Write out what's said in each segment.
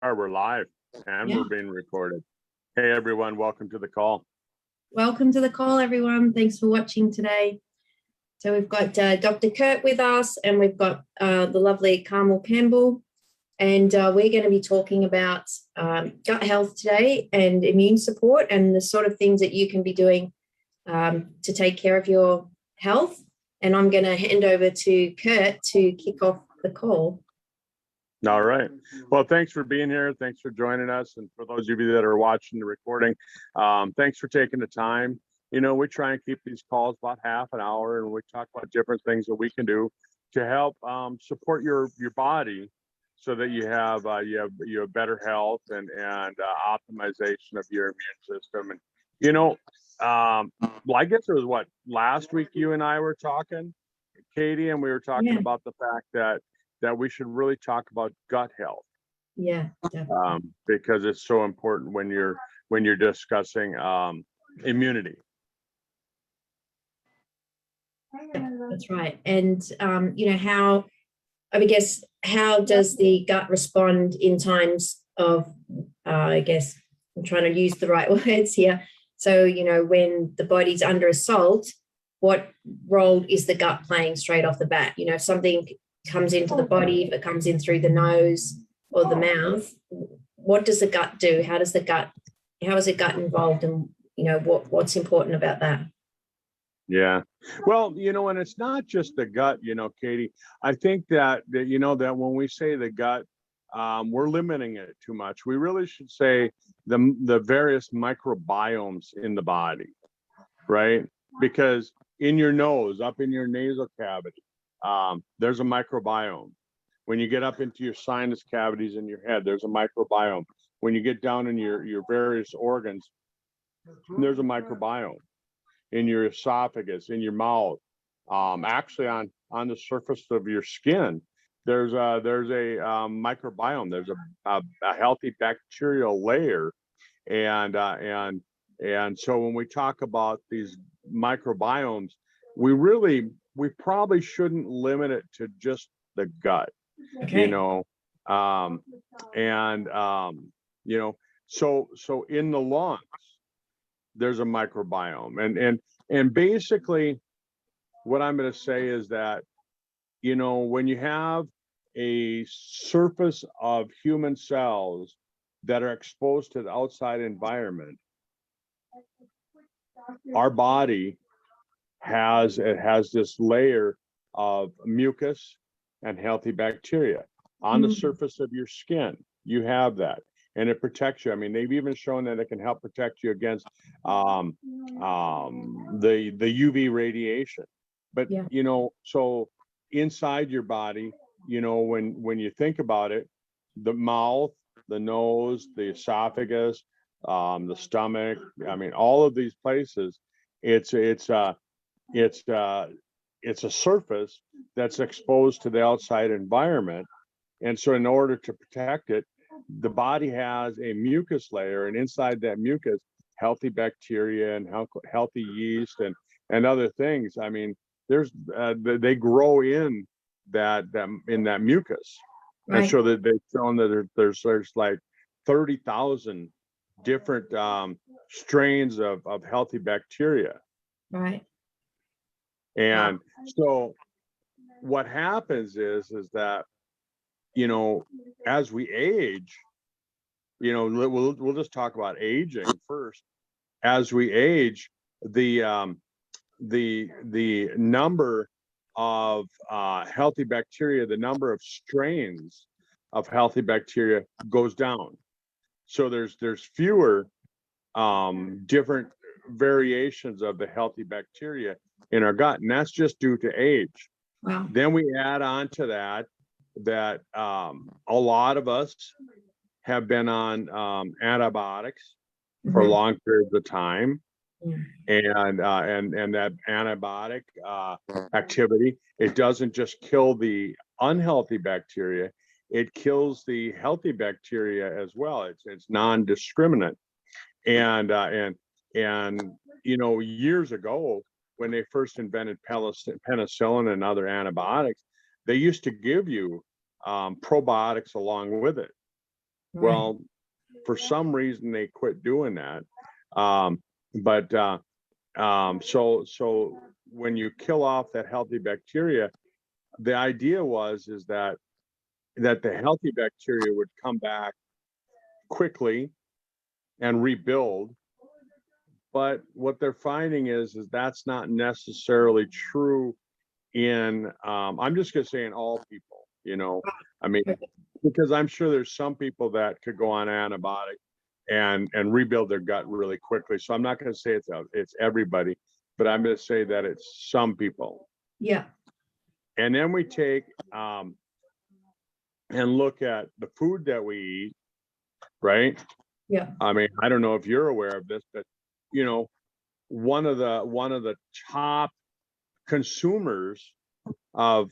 We're live and Yeah. we're being recorded. Hey, everyone, welcome to the call. Welcome to the call, everyone. Thanks for watching today. So we've got Dr. Kurt with us, and we've got the lovely Carmel Campbell, and we're going to be talking about gut health today and immune support and the sort of things that you can be doing to take care of your health. And I'm going to hand over to Kurt to kick off the call. All right. Well, thanks for being here. Thanks for joining us. And for those of you that are watching the recording, thanks for taking the time. You know, we try and keep these calls about half an hour, and we talk about different things that we can do to help support your body so that you have better health and optimization of your immune system. And you know, well, I guess it was last week you and I were talking, Katie, and we were talking about the fact that we should really talk about gut health. Yeah, because it's so important when you're discussing immunity. That's right. And you know, how does the gut respond in times of I guess I'm trying to use the right words here. So, you know, when the body's under assault, what role is the gut playing straight off the bat? You know, if something comes into the body, if it comes in through the nose or the mouth, what does the gut do? How is the gut involved, and you know, what's important about that? Yeah, well, you know, and it's not just the gut, you know, Katie. I think that you know that when we say the gut, we're limiting it too much. We really should say the various microbiomes in the body, right? Because in your nose, up in your nasal cavity, there's a microbiome. When you get up into your sinus cavities in your head, there's a microbiome. When you get down in your various organs, there's a microbiome. In your esophagus, in your mouth, actually on the surface of your skin, there's a microbiome. There's a healthy bacterial layer, and so when we talk about these microbiomes, we probably shouldn't limit it to just the gut. Okay. You know, you know, so in the lungs there's a microbiome, and basically what I'm going to say is that, you know, when you have a surface of human cells that are exposed to the outside environment, our body has this layer of mucus and healthy bacteria on the surface of your skin. You have that, and it protects you. I mean, they've even shown that it can help protect you against the UV radiation. But you know, so inside your body, you know, when you think about it, the mouth, the nose, the esophagus, the stomach, I mean, all of these places, it's a surface that's exposed to the outside environment. And so in order to protect it, the body has a mucus layer, and inside that mucus, healthy bacteria and healthy yeast and other things. I mean, there's they grow in that mucus. Right. And so that they've shown that there's like 30,000 different strains of healthy bacteria. Right. And so what happens is that, you know, as we age, you know, we'll just talk about aging first. As we age, the number of healthy bacteria, the number of strains of healthy bacteria goes down. So there's fewer different variations of the healthy bacteria in our gut, and that's just due to age. Wow. Then we add on to that a lot of us have been on antibiotics for long periods of time, and that antibiotic activity, it doesn't just kill the unhealthy bacteria, it kills the healthy bacteria as well. It's non-discriminate, and you know, years ago when they first invented penicillin and other antibiotics, they used to give you probiotics along with it. Right. Well, for some reason they quit doing that. So when you kill off that healthy bacteria, the idea is that the healthy bacteria would come back quickly and rebuild. But what they're finding is that's not necessarily true in, I'm just gonna say in all people, I mean, because I'm sure there's some people that could go on antibiotic and rebuild their gut really quickly. So I'm not gonna say it's everybody, but I'm gonna say that it's some people. Yeah. And then we take and look at the food that we eat, right? Yeah. I mean, I don't know if you're aware of this, but one of the top consumers of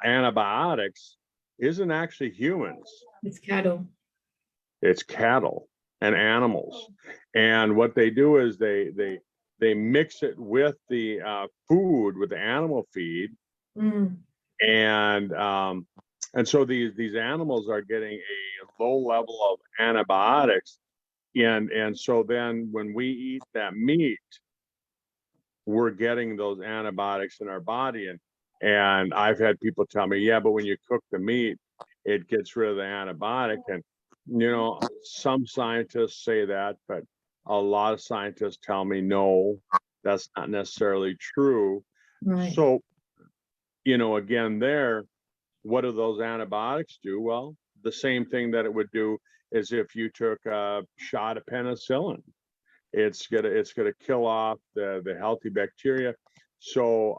antibiotics isn't actually humans. It's cattle. It's cattle and animals. And what they do is they mix it with the food, with the animal feed. Mm. And so these animals are getting a low level of antibiotics. And so then when we eat that meat, we're getting those antibiotics in our body. And I've had people tell me, yeah, but when you cook the meat, it gets rid of the antibiotic. And, some scientists say that, but a lot of scientists tell me, no, that's not necessarily true. Right. So, again, what do those antibiotics do? Well, the same thing that it would do is if you took a shot of penicillin. It's gonna kill off the healthy bacteria. So,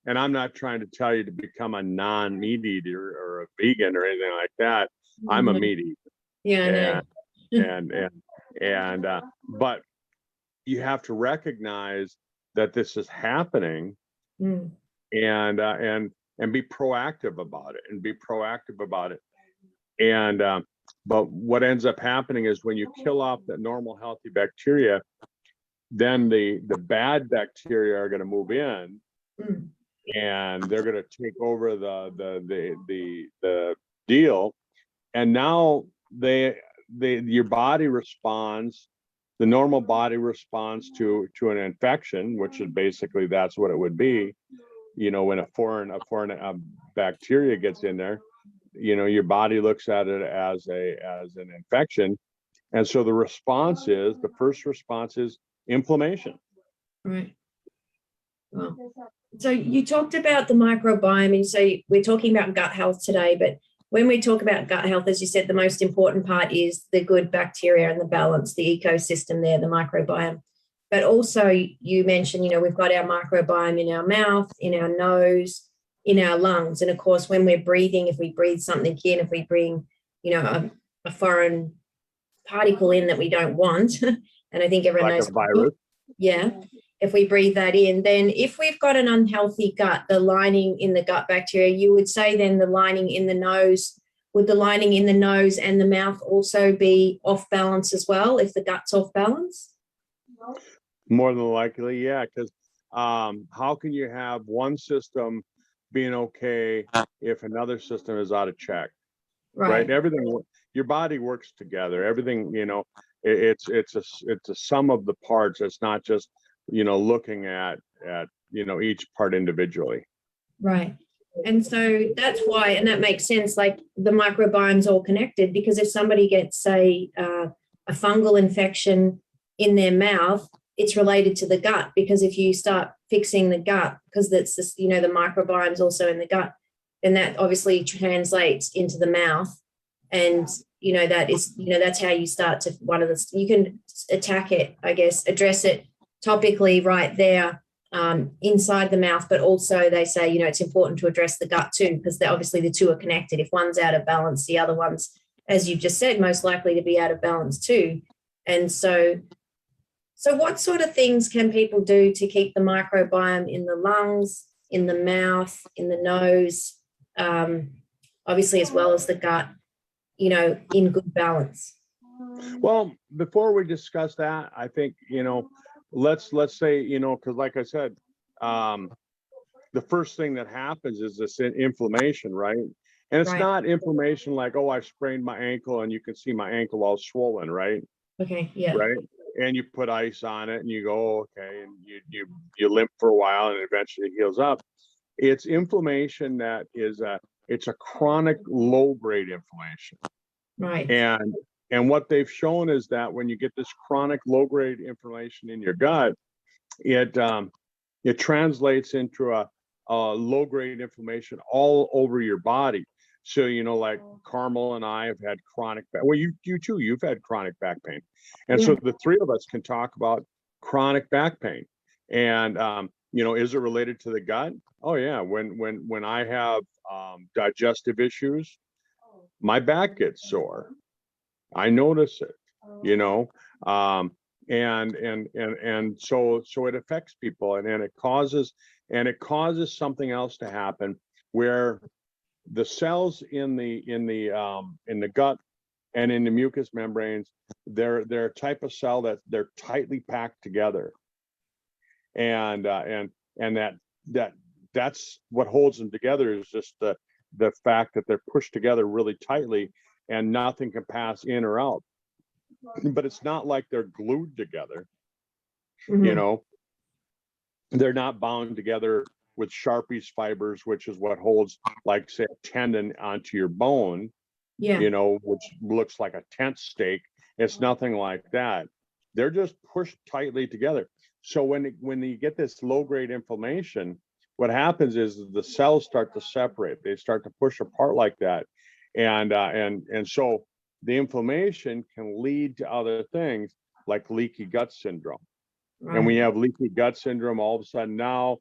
and I'm not trying to tell you to become a non-meat eater or a vegan or anything like that. I'm a meat eater. Yeah, I know. But you have to recognize that this is happening. Mm. And be proactive about it. And but what ends up happening is when you kill off the normal healthy bacteria, then the bad bacteria are going to move in. Mm. And they're going to take over the deal. And now your body responds. The normal body responds to an infection, which is basically that's what it would be. When a foreign bacteria gets in there, your body looks at it as an infection. And so the first response is inflammation. Right. Well, so you talked about the microbiome, and so we're talking about gut health today, but when we talk about gut health, as you said, the most important part is the good bacteria and the balance, the ecosystem there, the microbiome. But also you mentioned, we've got our microbiome in our mouth, in our nose, in our lungs. And of course, when we're breathing, if we breathe something in, if we bring, a foreign particle in that we don't want, and I think everyone knows a virus. Yeah. If we breathe that in, then if we've got an unhealthy gut, the lining in the gut bacteria, you would say then the lining in the nose, would the lining in the nose and the mouth also be off balance as well if the gut's off balance? More than likely, yeah, because how can you have one system being okay if another system is out of check? Right? Everything, your body works together. Everything, it's a sum of the parts. It's not just looking at each part individually. Right. And so that's why, and that makes sense, like the microbiome's all connected, because if somebody gets, say, a fungal infection in their mouth, it's related to the gut, because if you start fixing the gut, because that's just, the microbiome's also in the gut, then that obviously translates into the mouth. And, that is, that's how you start to, you can attack it, I guess, address it topically right there inside the mouth, but also they say, it's important to address the gut too, because obviously the two are connected. If one's out of balance, the other one's, as you've just said, most likely to be out of balance too. And so what sort of things can people do to keep the microbiome in the lungs, in the mouth, in the nose, obviously as well as the gut, in good balance? Well, before we discuss that, I think, let's say, because like I said, the first thing that happens is this inflammation, right? And it's Right. not inflammation like, oh, I sprained my ankle and you can see my ankle all swollen, right? Okay. Yeah. Right. And you put ice on it and you go, oh, okay, and you limp for a while and it eventually heals up. It's inflammation that is it's a chronic low grade inflammation. Right. And what they've shown is that when you get this chronic low grade inflammation in your gut, it translates into a low grade inflammation all over your body. So, like Carmel and I have had chronic back. Well, you too, you've had chronic back pain. And so the three of us can talk about chronic back pain. And, is it related to the gut? Oh yeah. When I have digestive issues, my back gets sore. I notice it, um, and so it affects people, and it causes something else to happen where the cells in the gut and in the mucous membranes, they're a type of cell that they're tightly packed together, and that's what holds them together is just the fact that they're pushed together really tightly and nothing can pass in or out. But it's not like they're glued together. They're not bound together with Sharpie's fibers, which is what holds, like, say, a tendon onto your bone, which looks like a tent stake. It's nothing like that. They're just pushed tightly together. So when you get this low grade inflammation, what happens is the cells start to separate. They start to push apart like that. And so the inflammation can lead to other things like leaky gut syndrome. Right. And when you have leaky gut syndrome, all of a sudden now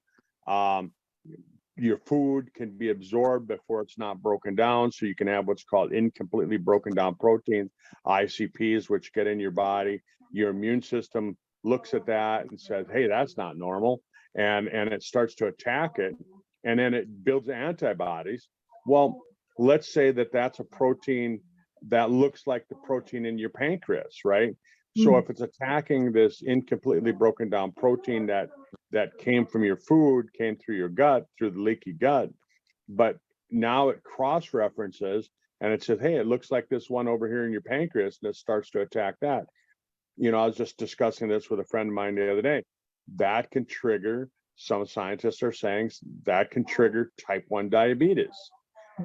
your food can be absorbed before it's not broken down. So you can have what's called incompletely broken down proteins, ICPs, which get in your body. Your immune system looks at that and says, hey, that's not normal. And it starts to attack it. And then it builds antibodies. Well, let's say that that's a protein that looks like the protein in your pancreas, right? So if it's attacking this incompletely broken down protein that came from your food, came through your gut, through the leaky gut, but now it cross-references and it says, hey, it looks like this one over here in your pancreas, and it starts to attack that. I was just discussing this with a friend of mine the other day. That can trigger, some scientists are saying, that can trigger type 1 diabetes.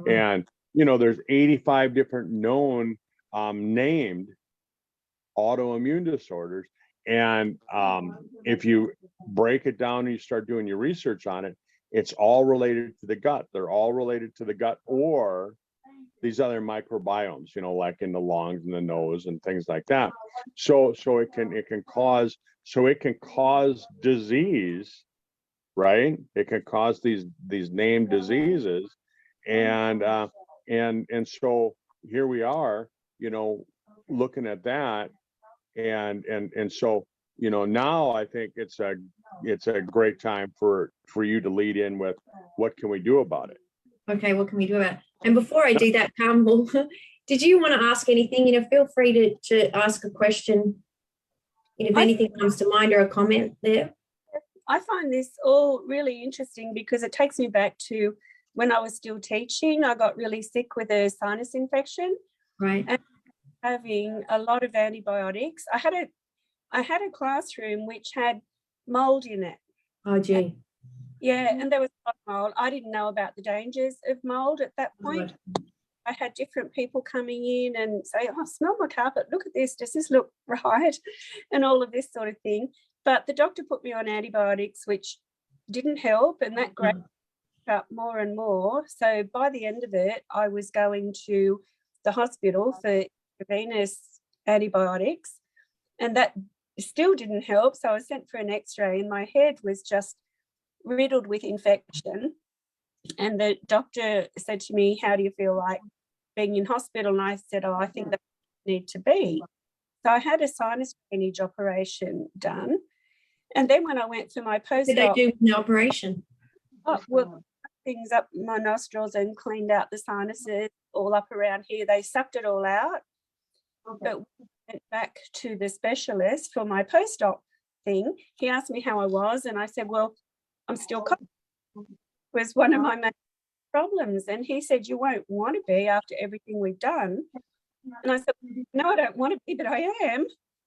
And, there's 85 different known named autoimmune disorders. And if you break it down and you start doing your research on it, it's all related to the gut. They're all related to the gut or these other microbiomes, like in the lungs and the nose and things like that. So it can cause disease, right? It can cause these named diseases. And so here we are, looking at that. And so, now I think it's a great time for you to lead in with what can we do about it? Okay, what can we do about it? And before I do that, Carmel, did you want to ask anything? Feel free to ask a question. If anything comes to mind or a comment there. I find this all really interesting because it takes me back to when I was still teaching. I got really sick with a sinus infection. Right. And having a lot of antibiotics. I had a classroom which had mold in it. Oh, gee. And there was a lot of mold. I didn't know about the dangers of mold at that point. Right. I had different people coming in and say, oh, smell my carpet. Look at this. Does this look right? And all of this sort of thing. But the doctor put me on antibiotics, which didn't help. And that gradually up more and more. So by the end of it, I was going to the hospital for intravenous antibiotics, and that still didn't help. So I was sent for an x-ray and my head was just riddled with infection. And the doctor said to me, how do you feel like being in hospital? And I said, oh, I think that I need to be. So I had a sinus drainage operation done. And then when I went for my postdoc. Did they do an operation? Oh, well, things up my nostrils and cleaned out the sinuses all up around here. They sucked it all out. Okay. But when I went back to the specialist for my postdoc thing, he asked me how I was, and I said, well, I'm still coughing. Was one of my main problems. And he said, you won't want to be after everything we've done. And I said, no, I don't want to be, but I am.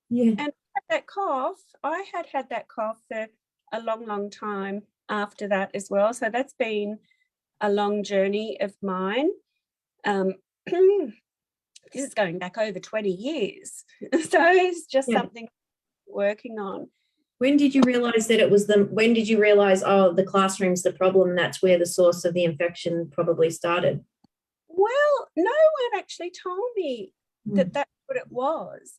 Yeah. And that cough, I had that cough for a long, long time after that as well. So that's been a long journey of mine. This is going back over 20 years. So it's just something working on. When did you realize that it was when did you realize, oh, the classroom's the problem, that's where the source of the infection probably started? Well, no one actually told me that that's what it was.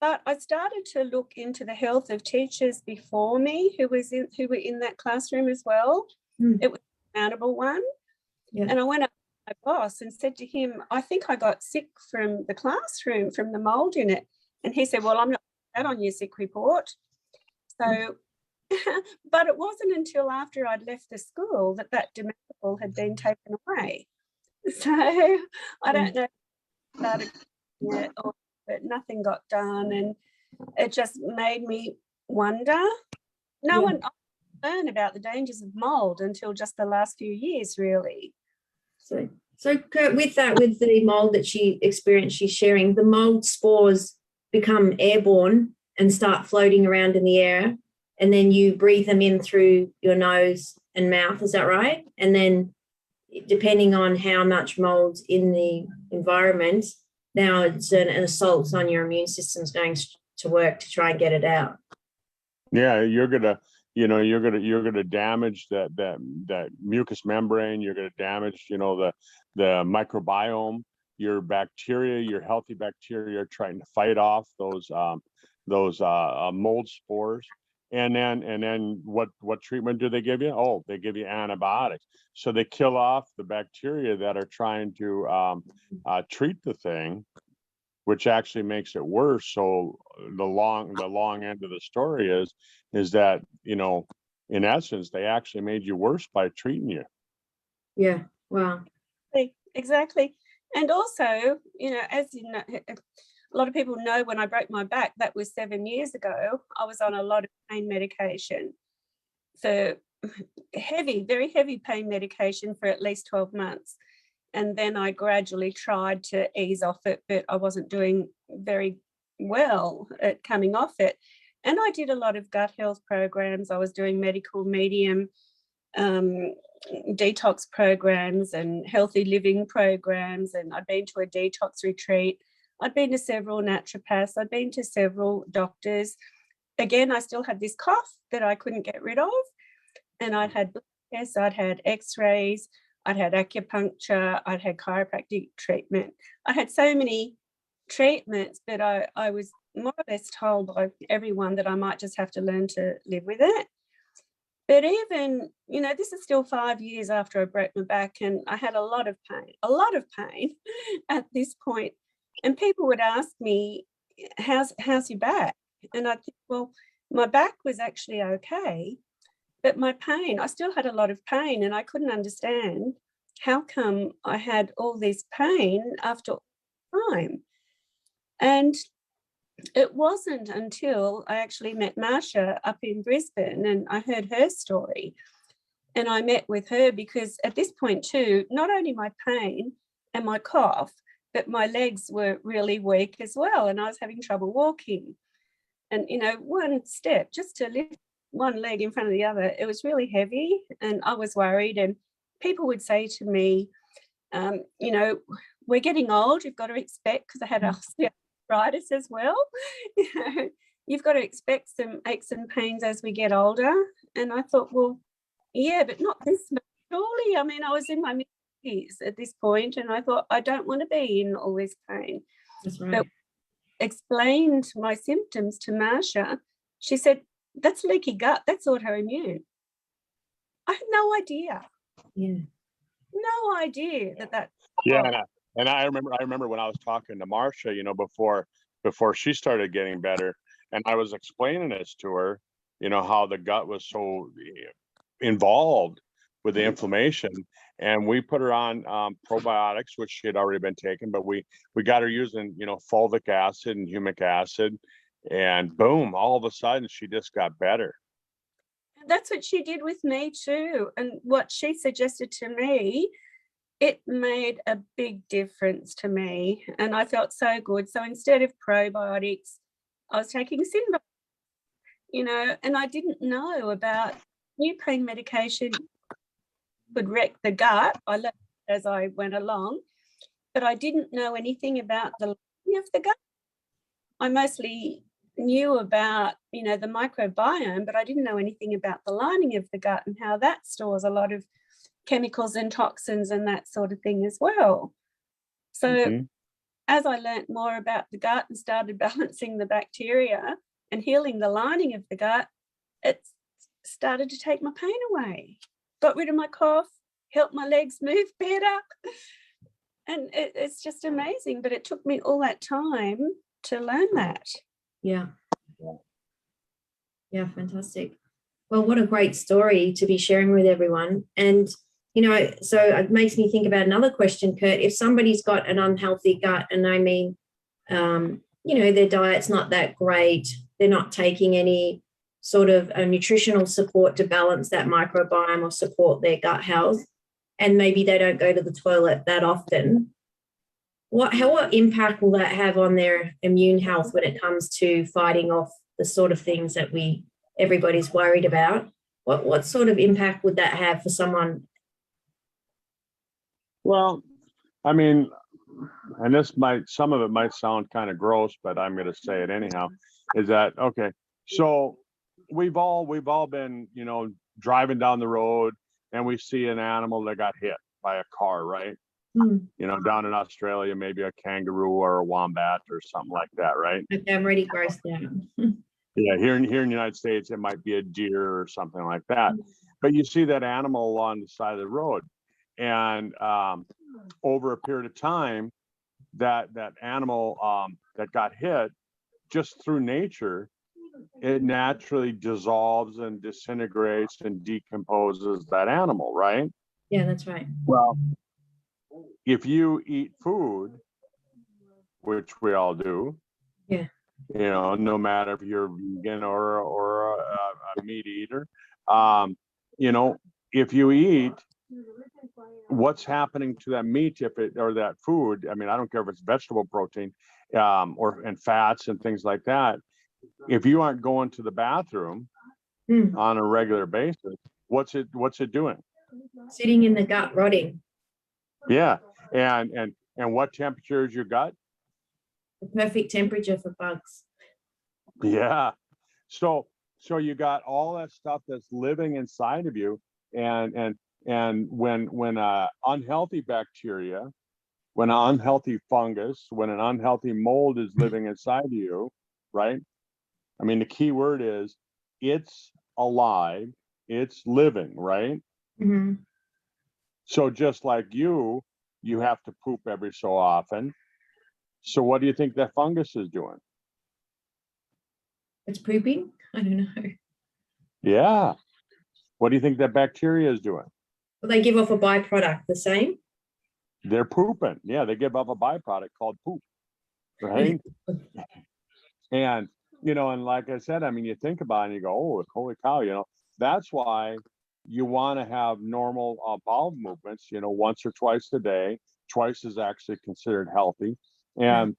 But I started to look into the health of teachers before me who were in that classroom as well. It was a accountable one. Yeah. And I went up to my boss and said to him, I think I got sick from the classroom, from the mold in it. And he said, well, I'm not putting that on your sick report. So, but it wasn't until after I'd left the school that demerable had been taken away. So I don't know if it started yet, but nothing got done, and it just made me wonder. No one learned about the dangers of mold until just the last few years, really. So Kurt, with the mold that she experienced, she's sharing, the mold spores become airborne and start floating around in the air, and then you breathe them in through your nose and mouth. Is that right? And then, depending on how much mold's in the environment, now it's an assault on your immune system's going to work to try and get it out. Yeah, you're gonna damage that mucous membrane. You're gonna damage, the microbiome. Your bacteria, your healthy bacteria, are trying to fight off those mold spores. And then what treatment do they give you? Oh, they give you antibiotics. So they kill off the bacteria that are trying to treat the thing, which actually makes it worse. So the long end of the story is that, in essence, they actually made you worse by treating you. Yeah. Wow. Exactly. And also, as you know, a lot of people know, when I broke my back, that was 7 years ago, I was on a lot of pain medication, for very heavy pain medication for at least 12 months. And then I gradually tried to ease off it, but I wasn't doing very well at coming off it. And I did a lot of gut health programs. I was doing medical medium detox programs and healthy living programs. And I'd been to a detox retreat. I'd been to several naturopaths. I'd been to several doctors. Again, I still had this cough that I couldn't get rid of. And I'd had blood tests, I'd had x-rays, I'd had acupuncture, I'd had chiropractic treatment. I had so many treatments, but I was more or less told by everyone that I might just have to learn to live with it. But even, this is still 5 years after I broke my back, and I had a lot of pain at this point. And people would ask me, how's your back? And I'd think, well, my back was actually okay, but my pain, I still had a lot of pain, and I couldn't understand how come I had all this pain after all time. And it wasn't until I actually met Marsha up in Brisbane and I heard her story. And I met with her because at this point too, not only my pain and my cough, but my legs were really weak as well. And I was having trouble walking. And, one step, just to lift one leg in front of the other, it was really heavy, and I was worried. And people would say to me, we're getting old, you've got to expect, because I had osteoarthritis as well, you've got to expect some aches and pains as we get older. And I thought, well, yeah, but not this much, surely. I mean, I was in my mid-50s at this point, and I thought, I don't want to be in all this pain. That's right. But explained my symptoms to Marsha. She said, that's leaky gut, that's autoimmune. I had no idea. Yeah. No idea that. Yeah, and I remember when I was talking to Marsha, before she started getting better, and I was explaining this to her, how the gut was so involved with the inflammation, and we put her on probiotics, which she had already been taking, but we got her using fulvic acid and humic acid, and boom, all of a sudden she just got better. That's what she did with me too. And what she suggested to me it made a big difference to me, and I felt so good. So instead of probiotics, I was taking Synbio, and I didn't know about new pain medication could wreck the gut. I learned as I went along, but I didn't know anything about the lining of the gut. I mostly knew about, the microbiome, but I didn't know anything about the lining of the gut and how that stores a lot of chemicals and toxins and that sort of thing as well. So as I learnt more about the gut and started balancing the bacteria and healing the lining of the gut, it started to take my pain away, got rid of my cough, helped my legs move better. And it's just amazing. But it took me all that time to learn that. Yeah. Yeah, fantastic. Well, what a great story to be sharing with everyone. And, so it makes me think about another question, Kurt. If somebody's got an unhealthy gut, and I mean, their diet's not that great, they're not taking any sort of a nutritional support to balance that microbiome or support their gut health, and maybe they don't go to the toilet that often, what impact will that have on their immune health when it comes to fighting off the sort of things that everybody's worried about? What sort of impact would that have for someone? Well, I mean, and some of it might sound kind of gross, but I'm going to say it anyhow, is that, okay, so we've all been, driving down the road and we see an animal that got hit by a car, right? Down in Australia, maybe a kangaroo or a wombat or something like that, right? Okay, I'm already grossed out. Yeah, here in the United States, it might be a deer or something like that. But you see that animal along the side of the road, and over a period of time, that animal that got hit, just through nature, it naturally dissolves and disintegrates and decomposes that animal, right? Yeah, that's right. Well, if you eat food, which we all do, yeah, no matter if you're vegan or a meat eater, if you eat, what's happening to that meat or that food? I mean, I don't care if it's vegetable protein and fats and things like that. If you aren't going to the bathroom on a regular basis, what's it doing? Sitting in the gut, rotting. Yeah, and what temperature is your gut? The perfect temperature for bugs. Yeah. So you got all that stuff that's living inside of you, and when unhealthy bacteria, when an unhealthy fungus, when an unhealthy mold is living inside of you, right? I mean, the key word is it's alive, it's living, right? So just like you have to poop every so often. So what do you think that fungus is doing? It's pooping? I don't know. Yeah. What do you think that bacteria is doing? Well, they give off a byproduct, the same? They're pooping. Yeah, they give off a byproduct called poop, right? And, and like I said, I mean, you think about it and you go, oh, holy cow, that's why you want to have normal bowel movements, once or twice a day. Twice is actually considered healthy. And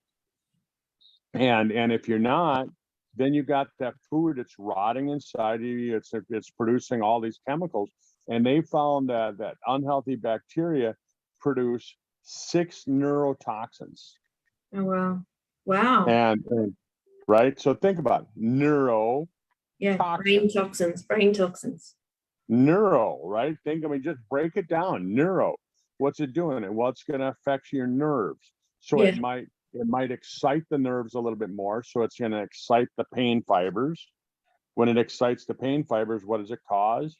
if you're not, then you got that food, it's rotting inside of you, it's producing all these chemicals. And they found that unhealthy bacteria produce 6 neurotoxins. Oh, wow. Wow. And right, so think about it. Brain toxins. Neuro, right? Just break it down. Neuro, what's it doing? Well, it's going to affect your nerves. So it might excite the nerves a little bit more. So it's going to excite the pain fibers. When it excites the pain fibers, what does it cause?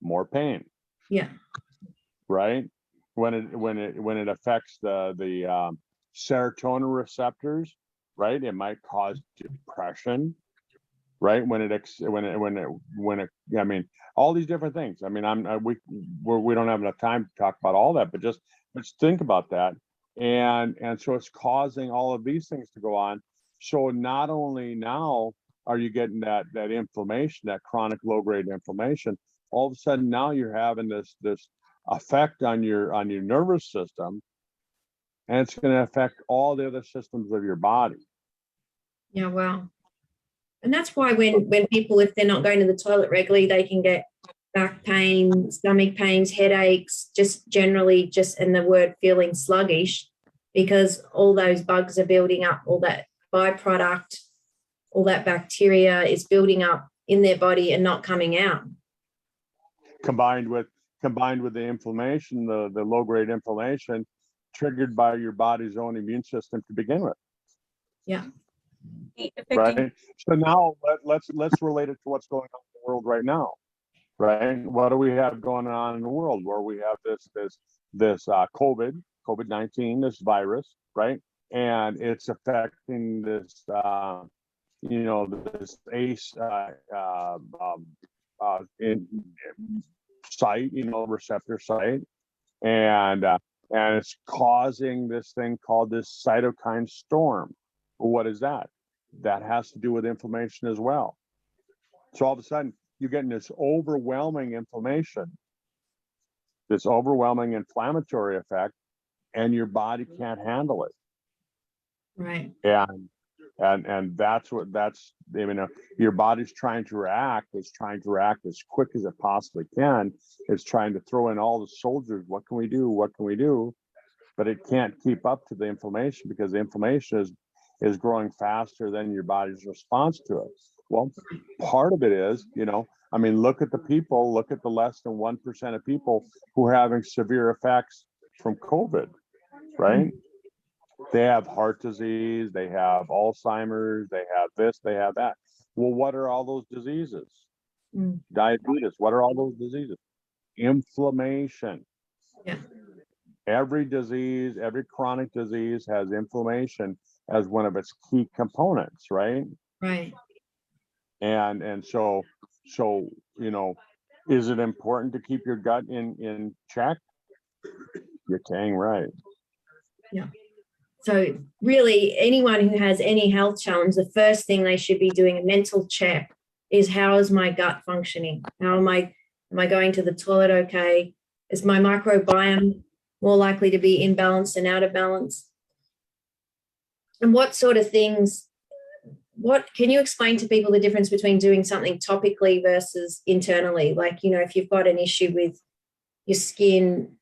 More pain. Yeah. Right. When it affects the serotonin receptors, right? It might cause depression. Right. I mean, all these different things. I mean, we don't have enough time to talk about all that, but just think about that. And so it's causing all of these things to go on. So not only now are you getting that inflammation, that chronic low grade inflammation, all of a sudden now you're having this effect on your nervous system, and it's going to affect all the other systems of your body. Yeah, wow. And that's why when people, if they're not going to the toilet regularly, they can get back pain, stomach pains, headaches, just generally and the word feeling sluggish, because all those bugs are building up, all that byproduct, all that bacteria is building up in their body and not coming out. Combined with the inflammation, the low grade inflammation triggered by your body's own immune system to begin with. Yeah. Right. So now let's relate it to what's going on in the world right now. Right. What do we have going on in the world where we have this COVID-19, this virus, right? And it's affecting this this ACE in site, receptor site, and it's causing this thing called this cytokine storm. What is that? That has to do with inflammation as well. So all of a sudden, you're getting this overwhelming inflammation, this overwhelming inflammatory effect, and your body can't handle it. Right. And that's your body's trying to react. It's trying to react as quick as it possibly can. It's trying to throw in all the soldiers. What can we do? What can we do? But it can't keep up to the inflammation, because the inflammation is growing faster than your body's response to it. Well, part of it is, look at the less than 1% of people who are having severe effects from COVID, right? They have heart disease, they have Alzheimer's, they have this, they have that. Well, what are all those diseases? Diabetes, what are all those diseases? Inflammation. Yeah. Every disease, every chronic disease has inflammation as one of its key components, right? Right. And so is it important to keep your gut in check? You're dang right. Yeah. So really, anyone who has any health challenge, the first thing they should be doing a mental check is, how is my gut functioning? How am I going to the toilet okay? Is my microbiome more likely to be in balance and out of balance? And what sort of things, what can you explain to people the difference between doing something topically versus internally? Like, if you've got an issue with your skin,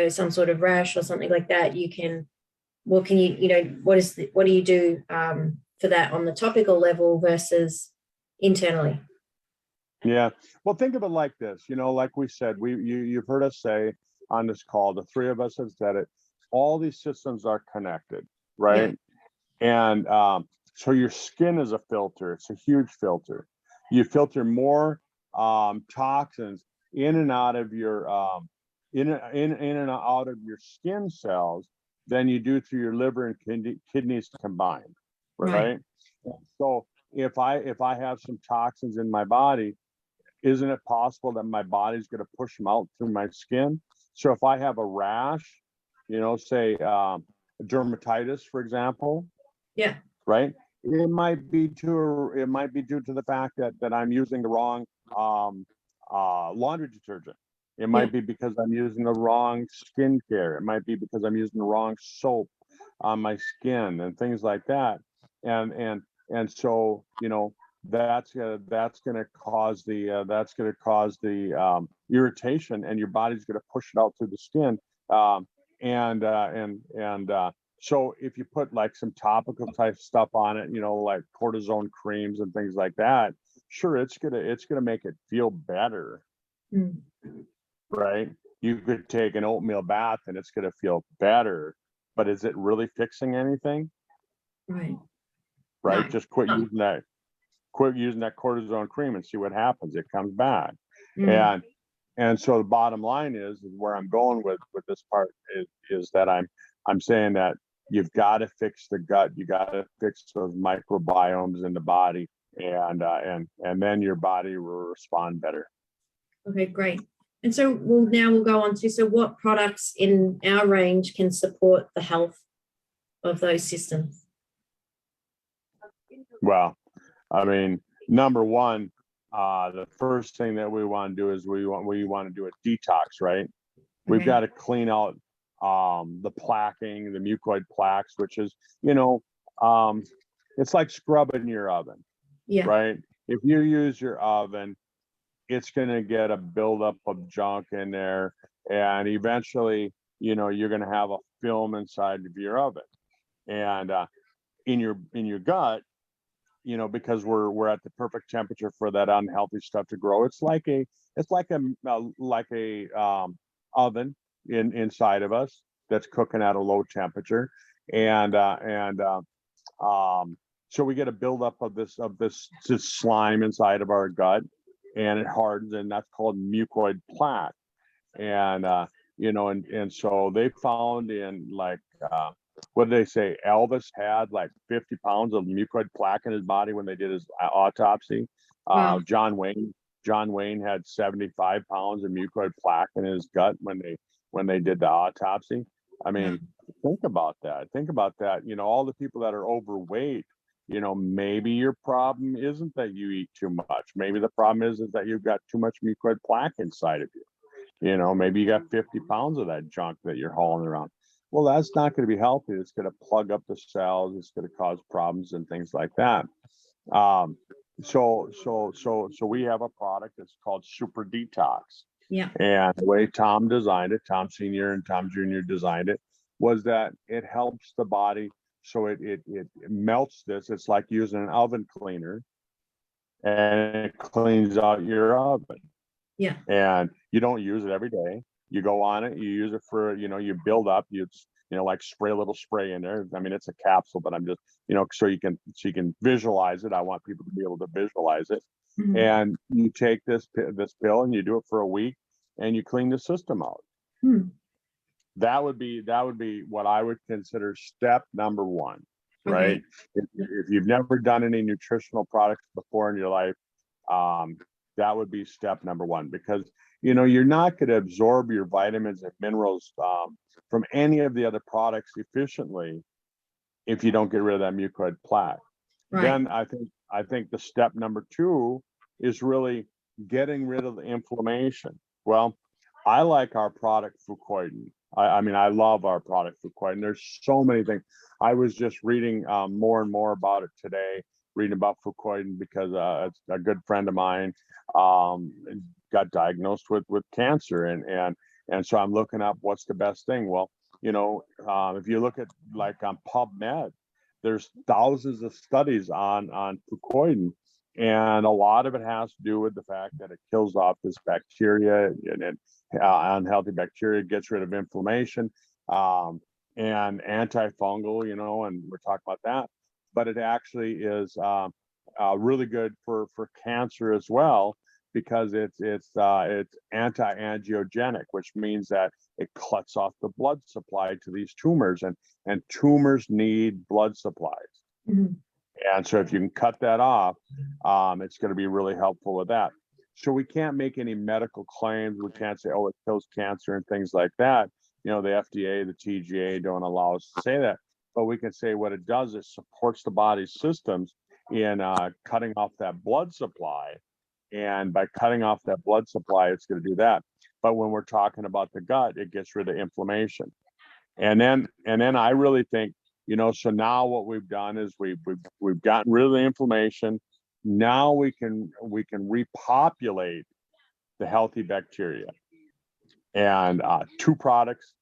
some sort of rash or something like that, what do you do for that on the topical level versus internally? Yeah. Well, think of it like this, like we said, you've heard us say on this call, the three of us have said it, all these systems are connected, right? Yeah. And so your skin is a filter. It's a huge filter. You filter more toxins in and out of your in and out of your skin cells than you do through your liver and kidneys combined, right? So if I have some toxins in my body, isn't it possible that my body's going to push them out through my skin? So if I have a rash, say dermatitis, for example, yeah, right, it might be due to the fact that I'm using the wrong laundry detergent. It might be because I'm using the wrong skincare. It might be because I'm using the wrong soap on my skin and things like that. And so that's going to cause the irritation, and your body's going to push it out through the skin. So if you put like some topical type stuff on it, like cortisone creams and things like that, sure, it's gonna make it feel better. Right? You could take an oatmeal bath and it's going to feel better, but is it really fixing anything? Right. No. Just quit using that cortisone cream and see what happens. It comes back. And so the bottom line is where I'm going with this part is that I'm saying that you've got to fix the gut. You got to fix those microbiomes in the body, and then your body will respond better. Okay, great. And so we'll go on to, so what products in our range can support the health of those systems? Well, number one, the first thing that we want to do is we want to do a detox, right? We've Okay. got to clean out the plaquing, the mucoid plaques, which is, it's like scrubbing your oven, Yeah. right? If you use your oven, it's going to get a buildup of junk in there, and eventually, you're going to have a film inside of your oven, and in your gut, because we're at the perfect temperature for that unhealthy stuff to grow. It's like a oven inside of us that's cooking at a low temperature, and so we get a buildup of this slime inside of our gut, and it hardens, and that's called mucoid plaque. And and so they found in what did they say? Elvis had like 50 pounds of mucoid plaque in his body when they did his autopsy. Wow. John Wayne had 75 pounds of mucoid plaque in his gut when they did the autopsy. I mean, think about that. Think about that. All the people that are overweight, maybe your problem isn't that you eat too much. Maybe the problem is that you've got too much mucoid plaque inside of you. Maybe you got 50 pounds of that junk that you're hauling around. Well, that's not going to be healthy. It's going to plug up the cells. It's going to cause problems and things like that. So we have a product that's called Super Detox. Yeah. And the way Tom designed it, Tom Senior and Tom Junior designed it, was that it helps the body. So it melts this. It's like using an oven cleaner, and it cleans out your oven. Yeah. And you don't use it every day. You go on it, you use it for, you build up, like spray a little spray in there. I mean, it's a capsule, but I'm just, so you can visualize it. I want people to be able to visualize it. Mhm. And you take this pill and you do it for a week, and you clean the system out. Hmm. That would be what I would consider step number one, right? Okay. If you've never done any nutritional products before in your life, that would be step number one, because you're not going to absorb your vitamins and minerals from any of the other products efficiently if you don't get rid of that mucoid plaque. Right. Then I think the step number two is really getting rid of the inflammation. Well, I like our product Fucoidan. I mean, I love our product Fucoidan. There's so many things. I was just reading more and more about it today, reading about Fucoidan, because it's a good friend of mine got diagnosed with cancer, and so I'm looking up what's the best thing. Well, if you look at like on PubMed, there's thousands of studies on Fucoidan, and a lot of it has to do with the fact that it kills off this bacteria, and unhealthy bacteria, gets rid of inflammation, and antifungal, and we're talking about that. But it actually is really good for cancer as well, because it's anti-angiogenic, which means that it cuts off the blood supply to these tumors, and tumors need blood supplies. Mhm. And so if you can cut that off, it's going to be really helpful with that. So we can't make any medical claims. We can't say, oh, it kills cancer and things like that. The FDA, the TGA don't allow us to say that. But we can say what it does is supports the body's systems in cutting off that blood supply. And by cutting off that blood supply, it's going to do that. But when we're talking about the gut, it gets rid of inflammation. And then I really think, so now what we've done is we've gotten rid of the inflammation. Now we can repopulate the healthy bacteria. And two products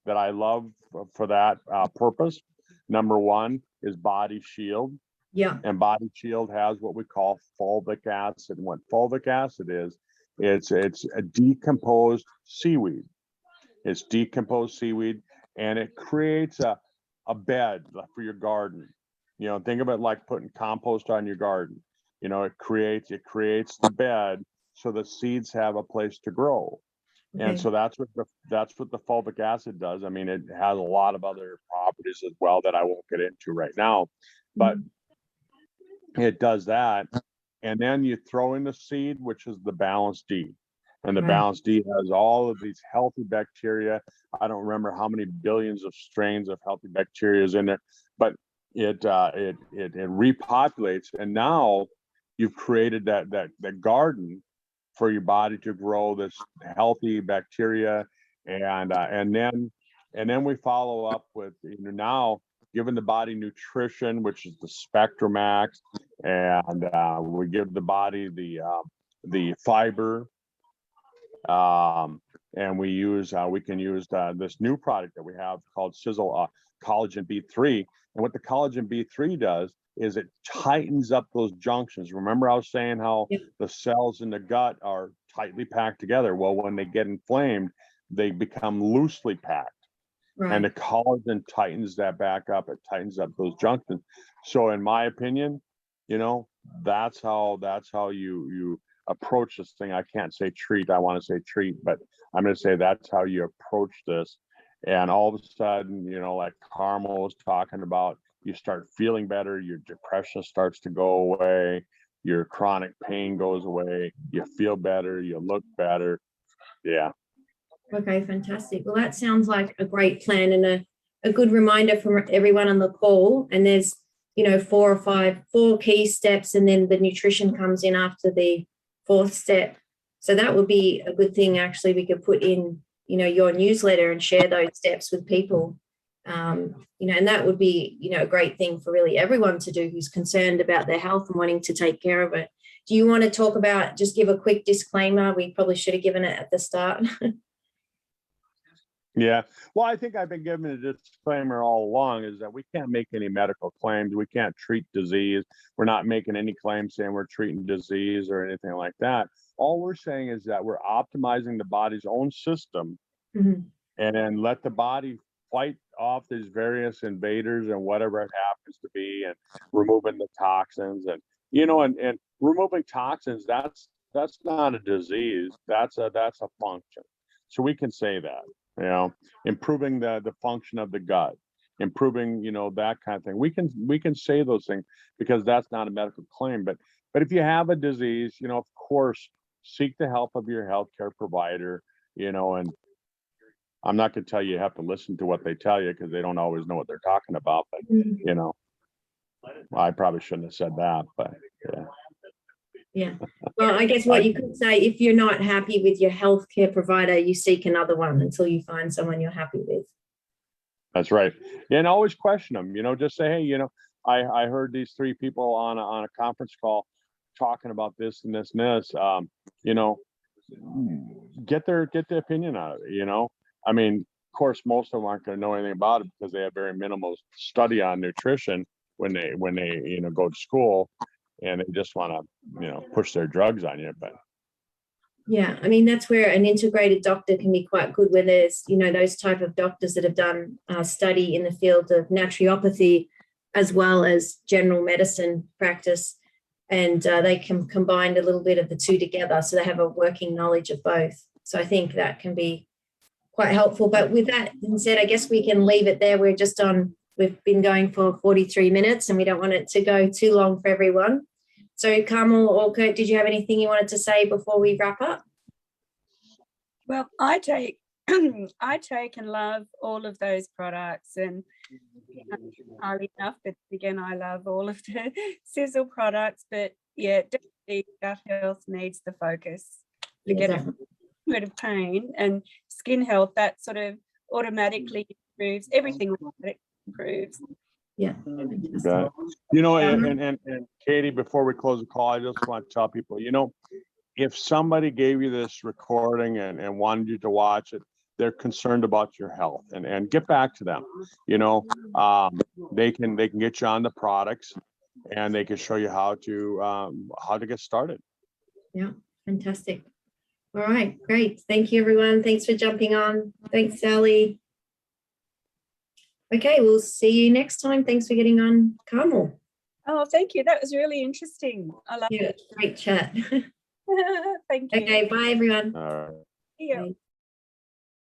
that I love for that purpose. Number one is Body Shield. Yeah. And Body Shield has what we call fulvic acid. And what fulvic acid is, it's a decomposed seaweed. It's decomposed seaweed, and it creates a bed for your garden. Think of it like putting compost on your garden. It creates the bed so the seeds have a place to grow. Okay. And so that's what the fulvic acid does. I mean, it has a lot of other properties as well that I won't get into right now, but it does that. And then you throw in the seed, which is the Balance D. And the Right. Balance D has all of these healthy bacteria. I don't remember how many billions of strains of healthy bacteria is in there, but it repopulates. And now you've created that garden for your body to grow this healthy bacteria and then we follow up with, now giving the body nutrition, which is the Spectromax, and we give the body the fiber, and we can use this new product that we have called Sizzle Collagen B3. And what the Collagen B3 does is it tightens up those junctions. Remember I was saying how the cells in the gut are tightly packed together? Well, when they get inflamed, they become loosely packed. Right. And the collagen tightens that back up. It tightens up those junctions. So in my opinion, that's how you approach this thing. I can't say treat. I want to say treat, but I'm going to say that's how you approach this. And all of a sudden, like Carmel was talking about, you start feeling better. Your depression starts to go away. Your chronic pain goes away. You feel better. You look better. Yeah. Okay, fantastic. Well, that sounds like a great plan and a good reminder for everyone on the call. And there's, 4 key steps, and then the nutrition comes in after the 4th step. So that would be a good thing. Actually, we could put in, your newsletter and share those steps with people. And that would be, a great thing for really everyone to do who's concerned about their health and wanting to take care of it. Do you want to talk about, just give a quick disclaimer? We probably should have given it at the start. Yeah. Well, I think I've been giving a disclaimer all along, is that we can't make any medical claims. We can't treat disease. We're not making any claims saying we're treating disease or anything like that. All we're saying is that we're optimizing the body's own system, and then let the body fight off these various invaders and whatever it happens to be, and removing the toxins, and and removing toxins, that's not a disease. That's a function. So we can say that. Improving the function of the gut, improving, that kind of thing. We can say those things because that's not a medical claim. But if you have a disease, of course, seek the help of your healthcare provider, and I'm not going to tell you have to listen to what they tell you, because they don't always know what they're talking about. But, I probably shouldn't have said that, but yeah. Yeah. Well, I guess what you could say, if you're not happy with your healthcare provider, you seek another one until you find someone you're happy with. That's right. And always question them, just say, hey, I heard these 3 people on a conference call talking about this and this and this, get their opinion on it. I mean, of course, most of them aren't going to know anything about it because they have very minimal study on nutrition when they go to school. And they just want to, push their drugs on you. But yeah, I mean, that's where an integrated doctor can be quite good, where there's, those type of doctors that have done study in the field of naturopathy as well as general medicine practice. And they can combine a little bit of the two together. So they have a working knowledge of both. So I think that can be quite helpful. But with that being said, I guess we can leave it there. We've been going for 43 minutes and we don't want it to go too long for everyone. So Carmel or Kurt, did you have anything you wanted to say before we wrap up? Well, I take and love all of those products, and highly enough, but again, I love all of the Sizzle products. But yeah, definitely gut health needs the focus to get rid of pain, and skin health, that sort of automatically improves everything. Improves. Yeah. Okay. And Katie, before we close the call, I just want to tell people, if somebody gave you this recording and wanted you to watch it, they're concerned about your health, and get back to them. They can get you on the products, and they can show you how to get started. Yeah, fantastic. All right, great. Thank you, everyone. Thanks for jumping on. Thanks, Sally. Okay, we'll see you next time. Thanks for getting on, Carmel. Oh, thank you. That was really interesting. I love it. Great chat. Thank you. Okay, bye, everyone. All right. See you. Bye.